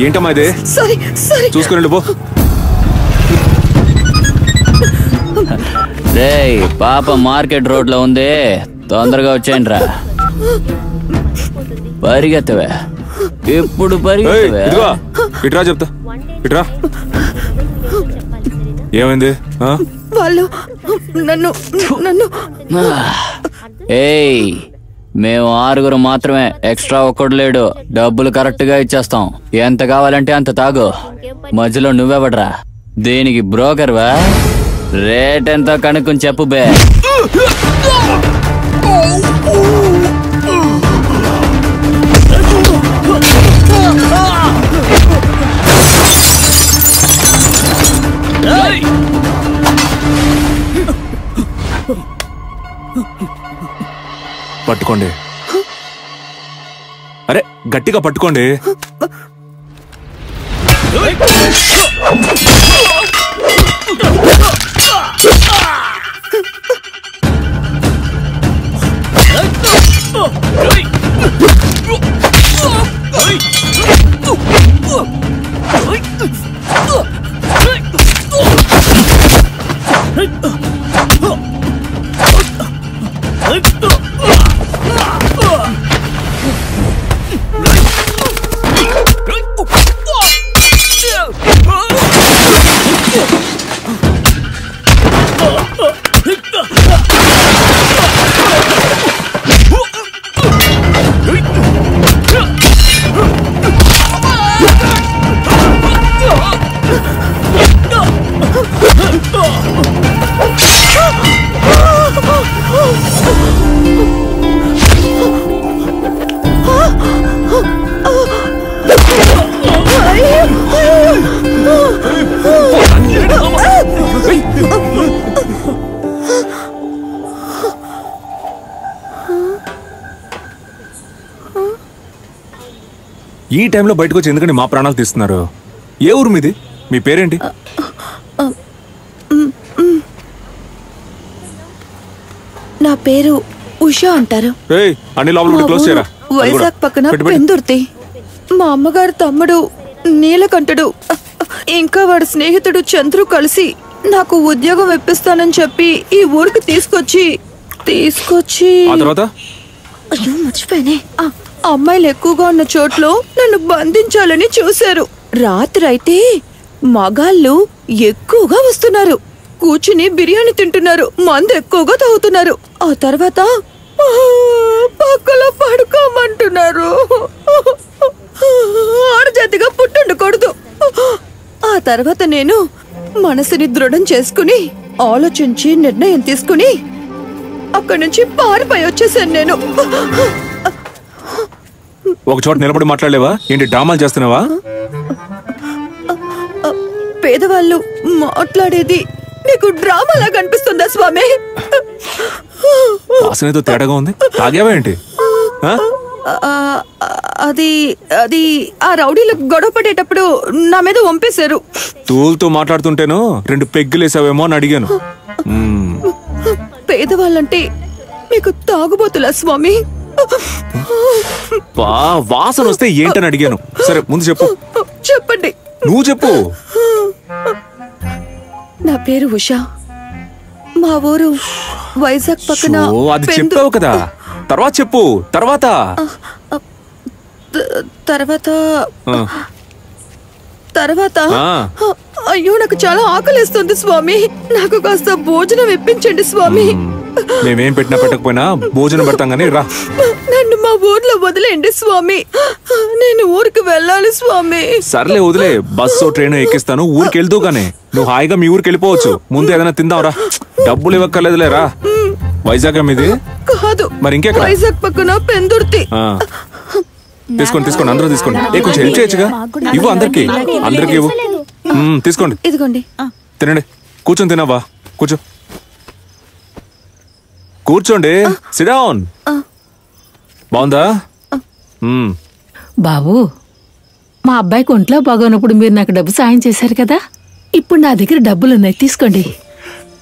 ఏంటమ్మా ఇదే? చూసుకుని పో. రేయ్ పాప మార్కెట్ రోడ్ లో ఉంది, తొందరగా వచ్చేయండి రా. పరిగెత్తవే ఇప్పుడు పరిగెత్తవే. ఇట్రా చెప్తా, ఇట్రా. ఏమైంది? వాళ్ళు నన్ను నన్ను ఏయ్ మేము 6 మాత్రమే, ఎక్స్ట్రా ఒక్కడు లేడు. డబ్బులు కరెక్ట్ గా ఇచ్చేస్తాం. ఎంత కావాలంటే అంత తాగు. మధ్యలో నువ్వెవడరా? దీనికి బ్రోకర్ వా? రేట్ ఎంతో కనుక్కొని చెప్పు బే. పట్టుకోండి. అరే గట్టిగా పట్టుకోండి. ఈ టైంలో బయటకు వచ్చి ఎందుకంటే మా ప్రాణాలు తీస్తున్నారు? ఏ ఊరు మీది? మీ పేరేంటి? నా పేరు ఉషా అంటారు. అన్ని లోపల క్లోజ్ చేయరా. వైజాగ్ పక్కన పెందుర్తి. మా అమ్మగారు తమ్ముడు నీలకంఠుడు ఇంకా వాడి స్నేహితుడు చంద్రు కలిసి నాకు ఉద్యోగం ఇప్పిస్తానని చెప్పి ఈ ఊరికి తీసుకొచ్చి అయ్యో మర్చిపోయానే. అమ్మాయిలు ఎక్కువగా ఉన్న చోట్లో నన్ను బంధించాలని చూశారు. రాత్రి అయితే మగాళ్ళు ఎక్కువగా వస్తున్నారు, కూర్చుని బిర్యానీ తింటున్నారు, మందు ఎక్కువగా తాగుతున్నారు. ఆ తర్వాత పక్కలో పడుకోమంటున్నారు. ఆడజాతిగా పుట్టుండకూడదు. ఆ తర్వాత నేను మనసుని దృఢం చేసుకుని ఆలోచించి నిర్ణయం తీసుకుని అక్కడి నుంచి పారిపోయి వచ్చేసాను. నేను ఒక చోట నిలబడి మాట్లాడలేవా ఏంటి? డ్రామాలు చేస్తున్నావా? పేదవాళ్ళు మాట్లాడేది నీకు డ్రామాలా కనిపిస్తుందా స్వామి? వాసనతో తేడాగా ఉంది. తాగావా ఏంటి? అది అది ఆ రౌడీలు గొడవ పడేటప్పుడు నా మీద వంపేశారు. తూలుతో మాట్లాడుతుంటేను 2 పెగ్గులేసావేమో అని అడిగాను. పేదవాళ్ళంటే మీకు తాగుబోతులా స్వామి? వాసన వస్తే ఏంటని అడిగాను. సరే ముందు చెప్పు. చెప్పండి. నువ్వు చెప్పు. నా పేరు ఉషా. మా ఊరు వైజాగ్ పక్కన. అది చెప్పావు కదా, తర్వాత చెప్పు. తర్వాత అయ్యో నాకు చాలా ఆకలిస్తుంది స్వామి. నాకు కాస్త భోజనం ఇప్పించండి స్వామి. మేమేం పెట్టినా పెట్టకపోయినా భోజనం పెడతాం గానీ రా. నన్ను మా ఊర్లో వదిలేండి స్వామి. నేను ఊరికి వెళ్ళాలి స్వామి. సర్లే వదిలే, బస్సు ట్రైన్ ఎక్కిస్తాను. ఊరికి వెళ్తూగానే నువ్వు హాయిగా మీ ఊరికి వెళ్ళిపోవచ్చు. ముందు ఏదైనా తిందాంరా. డబ్బులు ఇవ్వక్కర్లేదులేరా. వైజాగ్ మీది? కాదు. మరి ఇంకెక్కడ? వైజాగ్ పక్కన పెందుర్తి. తీసుకోండి తీసుకోండి, అందరూ తీసుకోండి. కొంచెం హెల్ప్ చేయొచ్చుగా. ఇవ్వు అందరికి ఇవ్వు. తీసుకోండి. ఇదిగోండి. తినండి. కూర్చొని తినవా? కూర్చోండి. SIT down. బాగుందా? బాబు, మా అబ్బాయికి ఒంట్లో బాగోనప్పుడు మీరు నాకు డబ్బు సాయం చేశారు కదా, ఇప్పుడు నా దగ్గర డబ్బులున్నాయి, తీసుకోండి.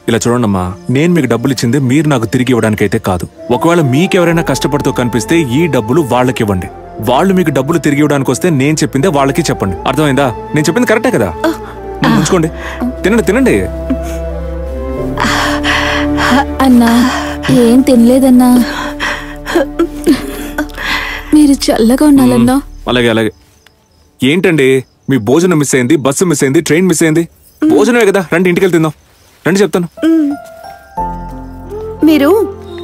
ఇలా చూడండమ్మా, నేను మీకు డబ్బులు ఇచ్చింది మీరు నాకు తిరిగి ఇవ్వడానికైతే కాదు. ఒకవేళ మీకెవరైనా కష్టపడుతూ కనిపిస్తే ఈ డబ్బులు వాళ్ళకి ఇవ్వండి. వాళ్ళు మీకు డబ్బులు తిరిగి ఇవ్వడానికి వస్తే నేను చెప్పిందే వాళ్ళకి చెప్పండి, అర్థమైందా? నేను చెప్పింది కరెక్టే కదా? ఉంచుకోండి, తినండి తినండి. అన్నా ఏం తినలేదన్నా, మీరు చల్లగా ఉండాలన్నా. అలాగే అలాగే. ఏంటండి మీ భోజనం మిస్ అయింది, బస్సు మిస్ అయింది, ట్రైన్ మిస్ అయింది. భోజనమే కదా, రండి ఇంటికి తిందాం, రండి చెప్తాను. మీరు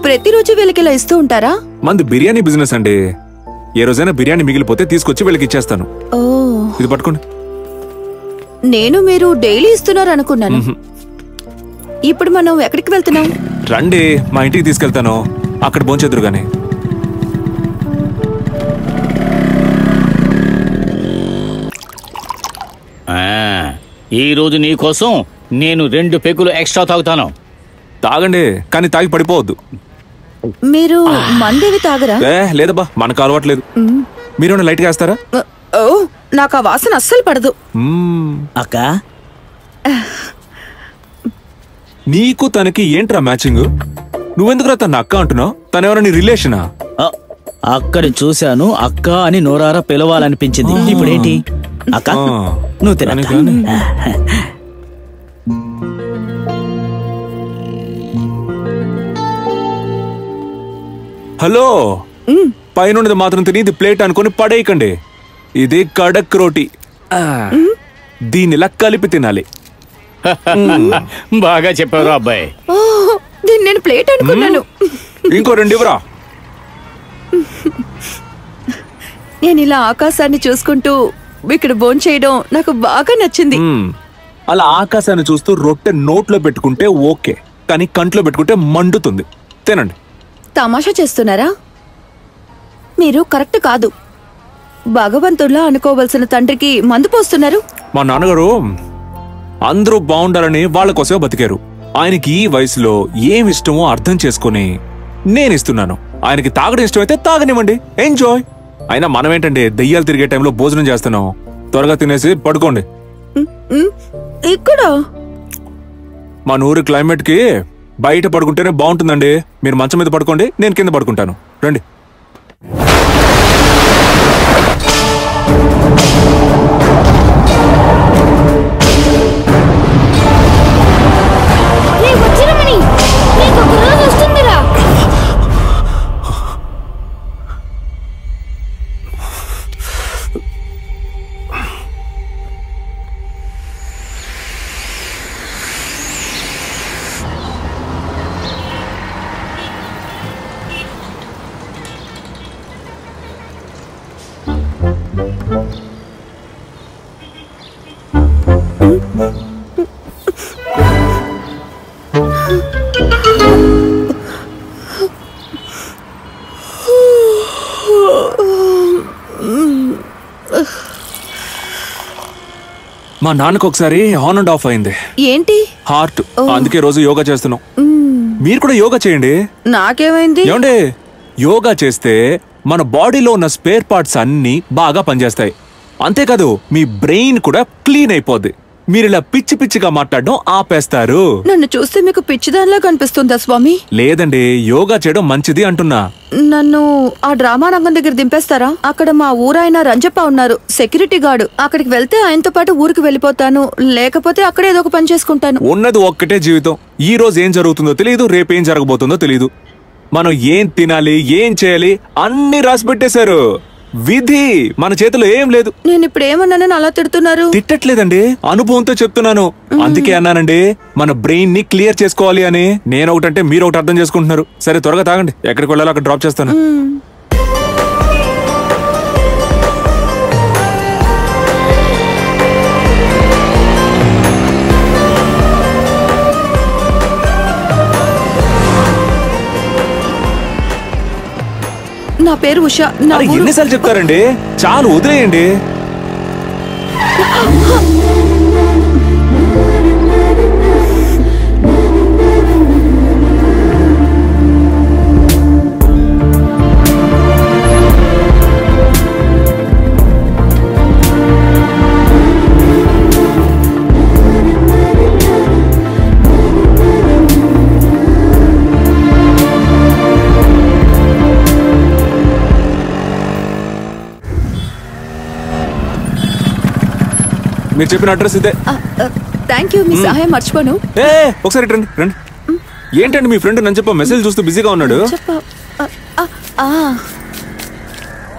ప్రతిరోజు వీళ్ళకి ఇలా ఇస్తూ ఉంటారా? మంది బిర్యానీ బిజినెస్ అండి. ఏ రోజైనా బిర్యానీ మిగిలిపోతే తీసుకొచ్చి వీళ్ళకి ఇచ్చేస్తాను. ఓ, ఇది పట్టుకోండి. నేను మీరు డైలీ ఇస్తున్నారు అనుకున్నాను. ఇప్పుడు మనం ఎక్కడికి వెళ్తున్నాం? రండి మా ఇంటికి తీసుకెళ్తాను, అక్కడ భోంచేద్దురు గాని. ఈ రోజు నీ కోసం నేను 2 పెగ్గులు ఎక్స్ట్రా తాగుతాను. తాగండి, కానీ తాగి పడిపోవద్దు. మీరు మందేవి తాగరా? లేదబ్బా, మనకు అలవాట్లేదు. మీరు లైట్ గా వేస్తారా? ఓ, నాకు ఆ వాసన అస్సలు పడదు. అక్క, నీకు తనకి ఏంట్రా మ్యాచింగ్? నువ్వెందుకురా తన అక్క అంటున్నావు? తనెవరో నీ రిలేషనా? అక్కడ చూశాను, అక్క అని నోరారా పిలవాలనిపించింది. ఇప్పుడేంటి అక్క? నువ్వు తినని. హలో, పైన మాత్రం తిని ఇది ప్లేట్ అనుకుని పడేయకండి. ఇది కడక్ రోటీ, దీనిలా కలిపి తినాలి. బాగా చెప్పారు అబ్బాయి. దీన్ని నేను ప్లేట్ అనుకున్నాను. ఇంకో 2 ఇవ్వరా. నేను ఇలా ఆకాశాన్ని చూసుకుంటూ ఇక్కడ భోంచేయడం నాకు బాగా నచ్చింది. అలా ఆకాశాన్ని చూస్తూ రొట్టె నోట్లో పెట్టుకుంటే ఓకే, కానీ కంట్లో పెట్టుకుంటే మండుతుంది. తినండి. తమాషా చేస్తున్నారా? మీరు కరెక్ట్ కాదు. భగవంతుల్లా అనుకోవలసిన తండ్రికి మందు పోస్తున్నారు. మా నాన్నగారు అందరూ బాగుండాలని వాళ్ళ కోసమే బతికారు. ఆయనకి ఈ వయసులో ఏం ఇష్టమో అర్థం చేసుకుని నేను ఇస్తున్నాను. ఆయనకి తాగడం ఇష్టమైతే తాగనివ్వండి, ఎంజాయ్. అయినా మనం ఏంటండి దెయ్యాలు తిరిగే టైంలో భోజనం చేస్తున్నాం. త్వరగా తినేసి పడుకోండి. ఇక్కడ మా ఊరి క్లైమేట్ కి బయట పడుకుంటేనే బాగుంటుందండి. మీరు మంచం మీద పడుకోండి, నేను కింద పడుకుంటాను. రండి. మా నాన్నకు ఒకసారి ఆన్ అండ్ ఆఫ్ అయింది. ఏంటి? హార్ట్. అందుకే రోజు యోగా చేస్తున్నాం. మీరు కూడా యోగా చేయండి. నాకేమైంది? ఏమండి, యోగా చేస్తే మన బాడీలో ఉన్న స్పేర్ పార్ట్స్ అన్ని బాగా పనిచేస్తాయి. అంతేకాదు మీ బ్రెయిన్ కూడా క్లీన్ అయిపోద్ది. మీరు ఇలా పిచ్చి పిచ్చిగా మాట్లాడడం ఆపేస్తారు. నన్ను చూస్తే మీకు పిచ్చిదానిలా కనిపిస్తుందా స్వామి? లేదండి, యోగా చేయడం మంచిది అంటున్నా. నన్ను ఆ డ్రామా రంగం దగ్గర దింపేస్తారా? అక్కడ మా ఊరాయన రంజప్ప ఉన్నారు, సెక్యూరిటీ గార్డు. అక్కడికి వెళ్తే ఆయనతో పాటు ఊరికి వెళ్ళిపోతాను, లేకపోతే అక్కడే ఏదో ఒక పని చేసుకుంటాను. ఉన్నది ఒక్కటే జీవితం. ఈ రోజు ఏం జరుగుతుందో తెలియదు, రేపేం జరగబోతుందో తెలియదు. మనం ఏం తినాలి, ఏం చేయాలి అన్ని రాసి పెట్టేశారు. విధి మన చేతిలో ఏం లేదు. నేను ఇప్పుడు ఏమన్నానని అలా తిడుతున్నారు? తిట్టట్లేదండి, అనుభవంతో చెప్తున్నాను. అందుకే అన్నానండి మన బ్రెయిన్ ని క్లియర్ చేసుకోవాలి అని. నేను ఒకటంటే మీరు ఒకటి అర్థం చేసుకుంటున్నారు. సరే త్వరగా తాగండి, ఎక్కడికి వెళ్ళాలో అక్కడ డ్రాప్ చేస్తాను. నా పేరు ఉషా. ఎన్నిసార్లు చెప్తారండి? చాలు, వదిలేయండి. మీరు చెప్పిన అడ్రస్ ఇదే. థ్యాంక్ యూ, మీ సహాయం మర్చిపోను. ఏ ఒకసారి రండి రండి. ఏంటండి మీ ఫ్రెండ్ నన్ను చెప్ప మెసేజ్ చూస్తూ బిజీగా ఉన్నాడు.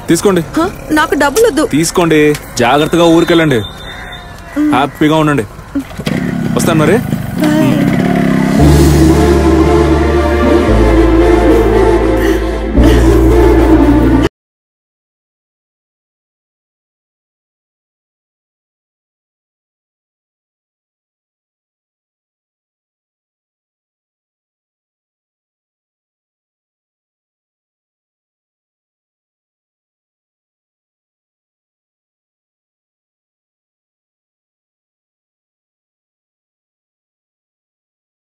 తీసుకోండి. నాకు డబ్బులు వద్దు. తీసుకోండి, జాగ్రత్తగా ఊరికెళ్ళండి, హ్యాపీగా ఉండండి. వస్తాను మరి.